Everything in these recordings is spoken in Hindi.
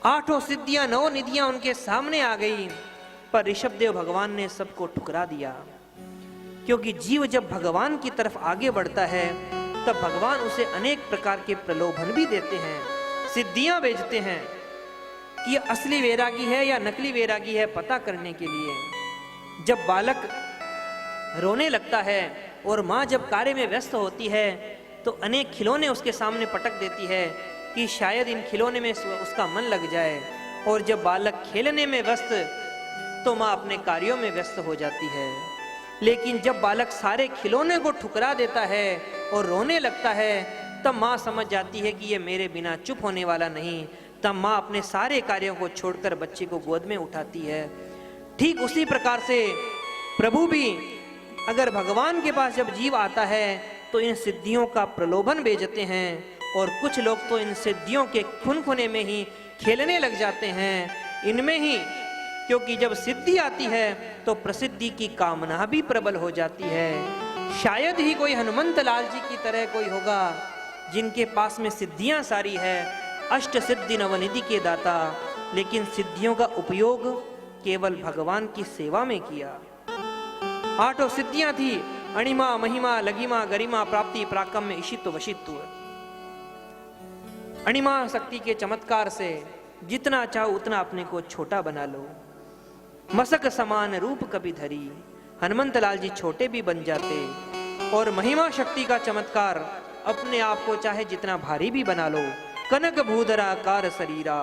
8 सिद्धियां 9 निधियां उनके सामने आ गई, पर ऋषभदेव भगवान ने सबको ठुकरा दिया। क्योंकि जीव जब भगवान की तरफ आगे बढ़ता है तब भगवान उसे अनेक प्रकार के प्रलोभन भी देते हैं, सिद्धियां भेजते हैं कि यह असली वैरागी है या नकली वैरागी है पता करने के लिए। जब बालक रोने लगता है और माँ जब कार्य में व्यस्त होती है तो अनेक खिलौने उसके सामने पटक देती है कि शायद इन खिलौने में उसका मन लग जाए। और जब बालक खेलने में व्यस्त तो माँ अपने कार्यों में व्यस्त हो जाती है। लेकिन जब बालक सारे खिलौने को ठुकरा देता है और रोने लगता है तब माँ समझ जाती है कि ये मेरे बिना चुप होने वाला नहीं। तब माँ अपने सारे कार्यों को छोड़कर बच्चे को गोद में उठाती है। ठीक उसी प्रकार से प्रभु भी अगर भगवान के पास जब जीव आता है तो इन सिद्धियों का प्रलोभन भेजते हैं, और कुछ लोग तो इन सिद्धियों के खुनखुने में ही खेलने लग जाते हैं, इनमें ही। क्योंकि जब सिद्धि आती है तो प्रसिद्धि की कामना भी प्रबल हो जाती है। शायद ही कोई हनुमंत लाल जी की तरह कोई होगा जिनके पास में सिद्धियां सारी है, अष्ट सिद्धि नवनिधि के दाता, लेकिन सिद्धियों का उपयोग केवल भगवान की सेवा में किया। 8 सिद्धियां थी, अणिमा, महिमा, लघिमा, गरिमा, प्राप्ति, प्राकम्य, ईशित्व, वशित्व। अणिमा शक्ति के चमत्कार से जितना चाहो उतना अपने को छोटा बना लो। मसक समान रूप कभी धरी, हनुमंत लाल जी छोटे भी बन जाते। और महिमा शक्ति का चमत्कार, अपने आप को चाहे जितना भारी भी बना लो। कनक भूधरा कार शरीरा,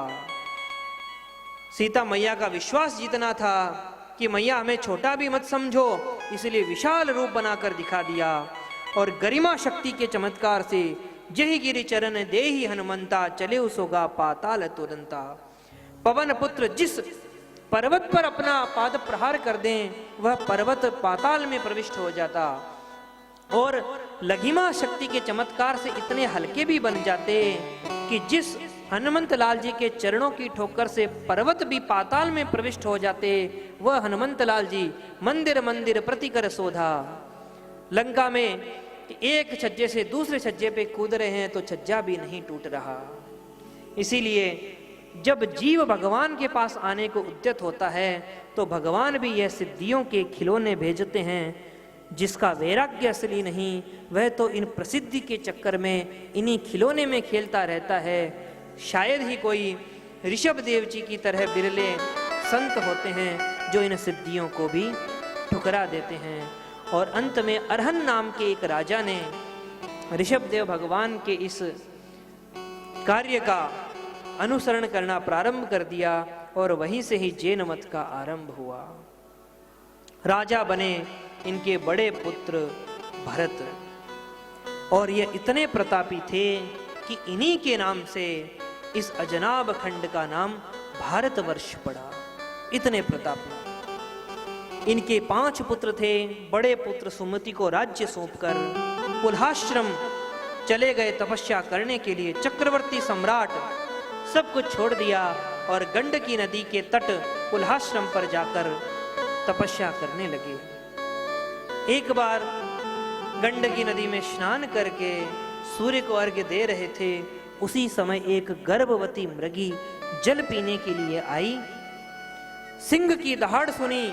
सीता मैया का विश्वास जितना था कि मैया हमें छोटा भी मत समझो, इसलिए विशाल रूप बनाकर दिखा दिया। और गरिमा शक्ति के चमत्कार से जही गिरि चरण देहि हनुमंता, चले उसोगा पाताल तुरंता। पवन पुत्र जिस पर्वत पर अपना पाद प्रहार कर दें वह पर्वत पाताल में प्रविष्ट हो जाता। और लघिमा शक्ति के चमत्कार से इतने हल्के भी बन जाते कि जिस हनुमंत लाल जी के चरणों की ठोकर से पर्वत भी पाताल में प्रविष्ट हो जाते, वह हनुमंत लाल जी मंदिर मंदिर प्रतिकर शोधा। लंका में एक छज्जे से दूसरे छज्जे पे कूद रहे हैं तो छज्जा भी नहीं टूट रहा। इसीलिए जब जीव भगवान के पास आने को उद्यत होता है तो भगवान भी यह सिद्धियों के खिलौने भेजते हैं। जिसका वैराग्य असली नहीं वह तो इन प्रसिद्धि के चक्कर में इन्हीं खिलौने में खेलता रहता है। शायद ही कोई ऋषभ देव जी की तरह बिरले संत होते हैं जो इन सिद्धियों को भी ठुकरा देते हैं। और अंत में अरहन नाम के एक राजा ने ऋषभ देव भगवान के इस कार्य का अनुसरण करना प्रारंभ कर दिया और वहीं से ही जैन मत का आरंभ हुआ। राजा बने इनके बड़े पुत्र भरत, और ये इतने प्रतापी थे कि इन्हीं के नाम से इस अजनाब खंड का नाम भारतवर्ष पड़ा। इतने प्रतापी इनके 5 पुत्र थे। बड़े पुत्र सुमति को राज्य सौंपकर कुल्हाश्रम चले गए तपस्या करने के लिए। चक्रवर्ती सम्राट सब कुछ छोड़ दिया और गंडकी नदी के तट कुल्हाश्रम पर जाकर तपस्या करने लगे। एक बार गंडकी नदी में स्नान करके सूर्य को अर्घ्य दे रहे थे, उसी समय एक गर्भवती मृगी जल पीने के लिए आई। सिंह की दहाड़ सुनी,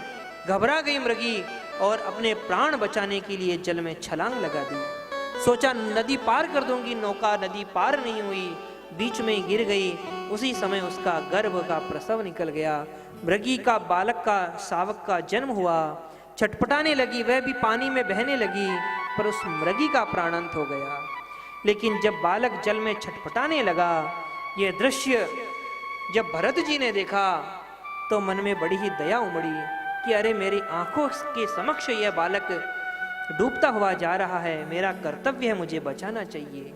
घबरा गई मृगी और अपने प्राण बचाने के लिए जल में छलांग लगा दी। सोचा नदी पार कर दूंगी, नौका नदी पार नहीं हुई, बीच में गिर गई। उसी समय उसका गर्भ का प्रसव निकल गया। मृगी का बालक का शावक का जन्म हुआ। छटपटाने लगी, वह भी पानी में बहने लगी, पर उस मृगी का प्राणांत हो गया। लेकिन जब बालक जल में छटपटाने लगा, यह दृश्य जब भरत जी ने देखा तो मन में बड़ी ही दया उमड़ी कि अरे मेरी आंखों के समक्ष यह बालक डूबता हुआ जा रहा है, मेरा कर्तव्य है, मुझे बचाना चाहिए।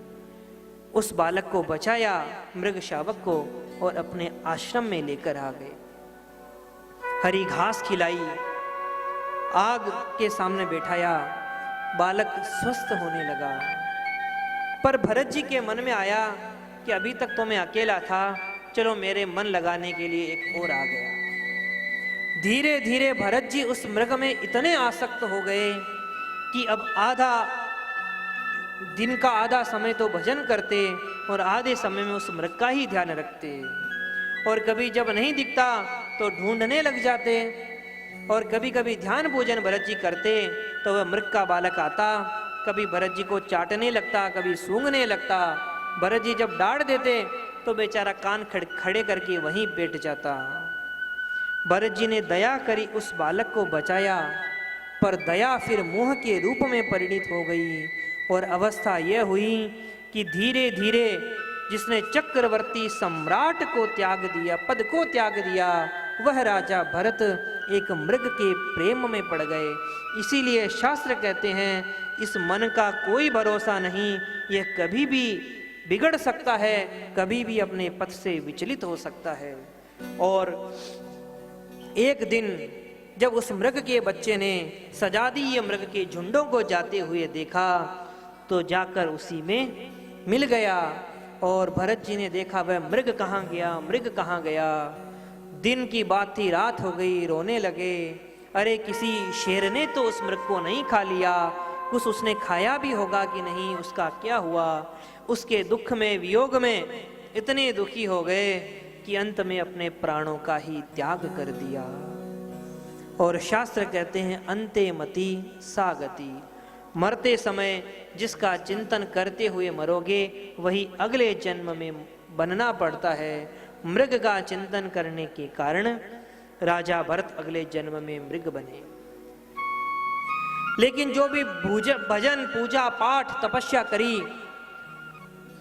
उस बालक को बचाया, मृग शावक को, और अपने आश्रम में लेकर आ गए। हरी घास खिलाई, आग के सामने बैठाया, बालक स्वस्थ होने लगा। पर भरत जी के मन में आया कि अभी तक तो मैं अकेला था, चलो मेरे मन लगाने के लिए एक और आ गया। धीरे धीरे भरत जी उस मृग में इतने आसक्त हो गए कि अब दिन का आधा समय तो भजन करते और आधे समय में उस मृग का ही ध्यान रखते। और कभी जब नहीं दिखता तो ढूंढने लग जाते। और कभी कभी ध्यान पूजन भरत जी करते तो वह मृग का बालक आता, कभी भरत जी को चाटने लगता, कभी सूंघने लगता। भरत जी जब डांट देते तो बेचारा कान खड़े करके वहीं बैठ जाता। भरत जी ने दया करी, उस बालक को बचाया, पर दया फिर मोह के रूप में परिणित हो गई और अवस्था यह हुई कि धीरे धीरे जिसने चक्रवर्ती सम्राट को त्याग दिया, पद को त्याग दिया, वह राजा भरत एक मृग के प्रेम में पड़ गए। इसीलिए शास्त्र कहते हैं इस मन का कोई भरोसा नहीं, यह कभी भी बिगड़ सकता है, कभी भी अपने पथ से विचलित हो सकता है। और एक दिन जब उस मृग के बच्चे ने सजातीय मृग के झुंडों को जाते हुए देखा तो जाकर उसी में मिल गया। और भरत जी ने देखा वह मृग कहाँ गया, मृग कहाँ गया। दिन की बात थी, रात हो गई, रोने लगे। अरे किसी शेर ने तो उस मृग को नहीं खा लिया, कुछ उसने खाया भी होगा कि नहीं, उसका क्या हुआ। उसके दुख में, वियोग में इतने दुखी हो गए कि अंत में अपने प्राणों का ही त्याग कर दिया। और शास्त्र कहते हैं अंते मति सा गति, मरते समय जिसका चिंतन करते हुए मरोगे वही अगले जन्म में बनना पड़ता है। मृग का चिंतन करने के कारण राजा भरत अगले जन्म में मृग बने। लेकिन जो भी भजन पूजा पाठ तपस्या करी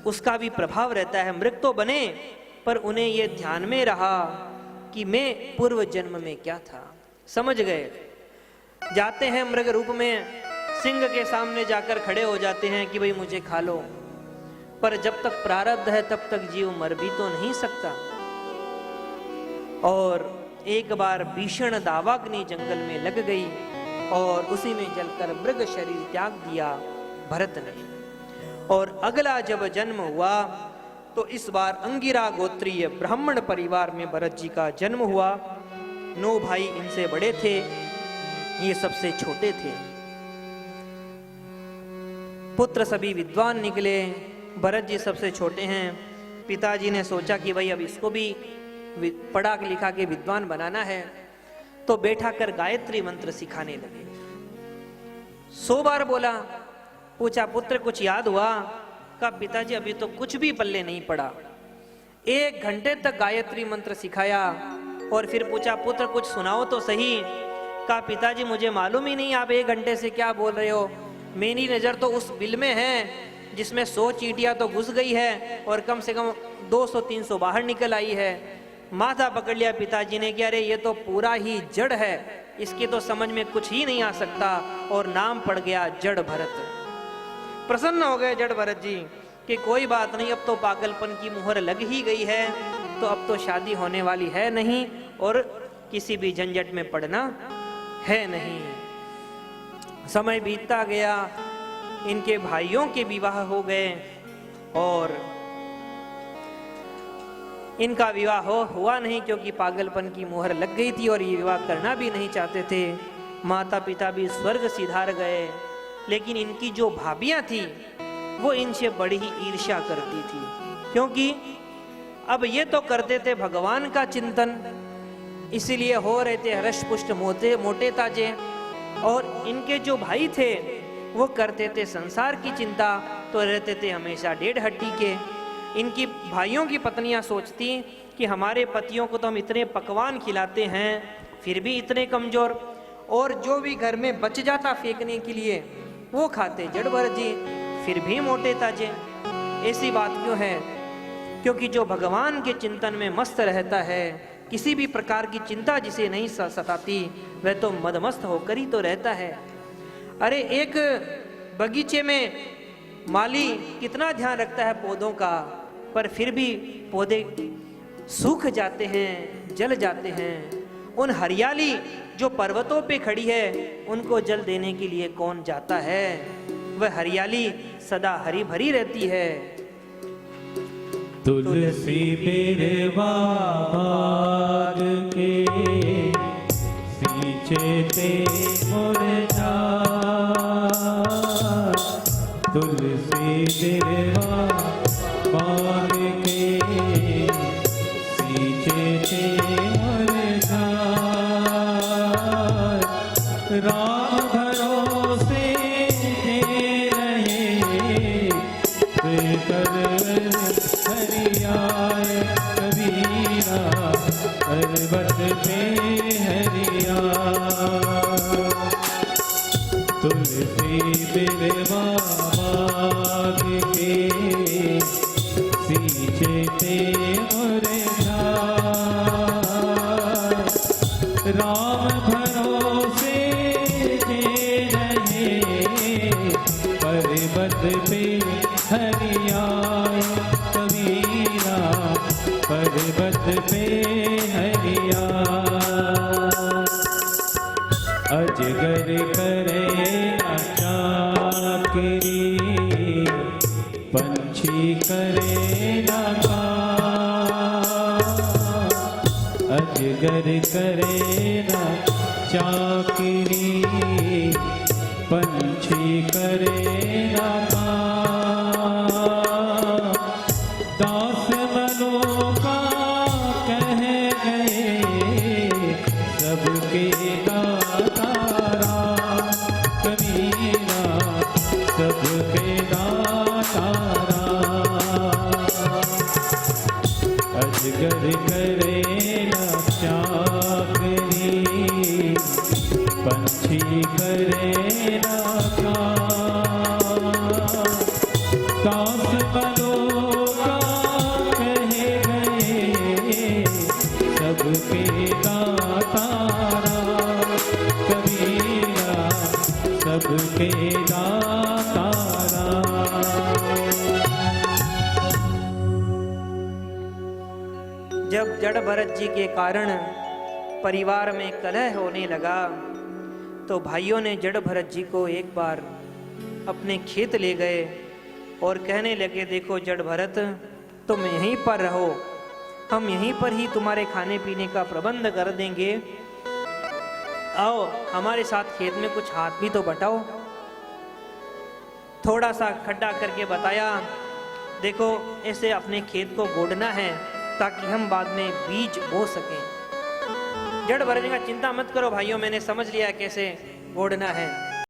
उसका भी प्रभाव रहता है। मृग तो बने पर उन्हें यह ध्यान में रहा कि मैं पूर्व जन्म में क्या था, समझ गए। जाते हैं मृग रूप में, सिंह के सामने जाकर खड़े हो जाते हैं कि भाई मुझे खा लो, पर जब तक प्रारब्ध है तब तक जीव मर भी तो नहीं सकता। और एक बार भीषण दावाग्नि जंगल में लग गई और उसी में जलकर मृग शरीर त्याग दिया भरत ने। और अगला जब जन्म हुआ तो इस बार अंगिरा गोत्रीय ब्राह्मण परिवार में भरत जी का जन्म हुआ। 9 भाई इनसे बड़े थे, ये सबसे छोटे थे। पुत्र सभी विद्वान निकले, भरत जी सबसे छोटे हैं। पिताजी ने सोचा कि भाई अब इसको भी पढ़ा लिखा के विद्वान बनाना है, तो बैठा कर गायत्री मंत्र सिखाने लगे। 100 बार बोला, पूछा पुत्र कुछ याद हुआ? कहा पिताजी अभी तो कुछ भी पल्ले नहीं पड़ा। 1 घंटे तक गायत्री मंत्र सिखाया और फिर पूछा पुत्र कुछ सुनाओ तो सही। कहा पिताजी मुझे मालूम ही नहीं आप 1 घंटे से क्या बोल रहे हो, मेरी नजर तो उस बिल में है जिसमें 100 चींटियां तो घुस गई है और कम से कम 200-300 बाहर निकल आई है। माथा पकड़ लिया पिताजी ने कि अरे ये तो पूरा ही जड़ है, इसके तो समझ में कुछ ही नहीं आ सकता, और नाम पड़ गया जड़ भरत। प्रसन्न हो गए जड़ भरत जी कि कोई बात नहीं, अब तो पागलपन की मुहर लग ही गई है, तो अब तो शादी होने वाली है नहीं और किसी भी झंझट में पड़ना है नहीं। समय बीतता गया, इनके भाइयों के विवाह हो गए और इनका विवाह हुआ नहीं क्योंकि पागलपन की मुहर लग गई थी और ये विवाह करना भी नहीं चाहते थे। माता पिता भी स्वर्ग सिधार गए, लेकिन इनकी जो भाभियां थी वो इनसे बड़ी ही ईर्ष्या करती थी, क्योंकि अब ये तो करते थे भगवान का चिंतन, इसीलिए हो रहे थे हर्ष पुष्ट मोटे ताजे, और इनके जो भाई थे वो करते थे संसार की चिंता, तो रहते थे हमेशा डेढ़ हड्डी के। इनकी भाइयों की पत्नियां सोचती कि हमारे पतियों को तो हम इतने पकवान खिलाते हैं फिर भी इतने कमजोर, और जो भी घर में बच जाता फेंकने के लिए वो खाते जड़ भरत जी, फिर भी मोटे ताजे। ऐसी बात क्यों है? क्योंकि जो भगवान के चिंतन में मस्त रहता है, किसी भी प्रकार की चिंता जिसे नहीं सताती, वह तो मदमस्त होकर ही तो रहता है। अरे एक बगीचे में माली कितना ध्यान रखता है पौधों का, पर फिर भी पौधे सूख जाते हैं, जल जाते हैं। उन हरियाली जो पर्वतों पे खड़ी है उनको जल देने के लिए कौन जाता है? वह हरियाली सदा हरी भरी रहती है। तुलसी मेरे बाग के सींचे ते मुरझा, तुलसी मेरे बाग के सींचे ते मुरझाए। राम भरोसे जे रहे, कर हरियाए। कबीरा पर्वत पे हरिया, तुलसी बिरवा बाग के सींचे ते मुरझाए। राम भरोसे जे रहे, पर्वत पे हरियाए। कबीरा पर्वत पे हरिया, अजगर करे न चाकरी, पंछी करे न काम। अजगर करे न चाकरी, पंछी करे न काम। दास मनों का कह गए, सबके दाता राम। कबीरा सबके दाता राम। अजगर करे न चाकरी, पंछी करे न काम। दास मनों का कह गए, सबके दाता राम। कबीरा सबके दाता राम। जब जड़ भरत जी के कारण परिवार में कलह होने लगा, तो भाइयों ने जड़ भरत जी को एक बार अपने खेत ले गए और कहने लगे, देखो जड़ भरत, तुम यहीं पर रहो, हम यहीं पर ही तुम्हारे खाने पीने का प्रबंध कर देंगे। आओ हमारे साथ खेत में कुछ हाथ भी तो बटाओ। थोड़ा सा खड्डा करके बताया, देखो ऐसे अपने खेत को गोड़ना है ताकि हम बाद में बीज बो सकें। जड़ भरत जी का चिंता मत करो भाइयों, मैंने समझ लिया कैसे गोड़ना है।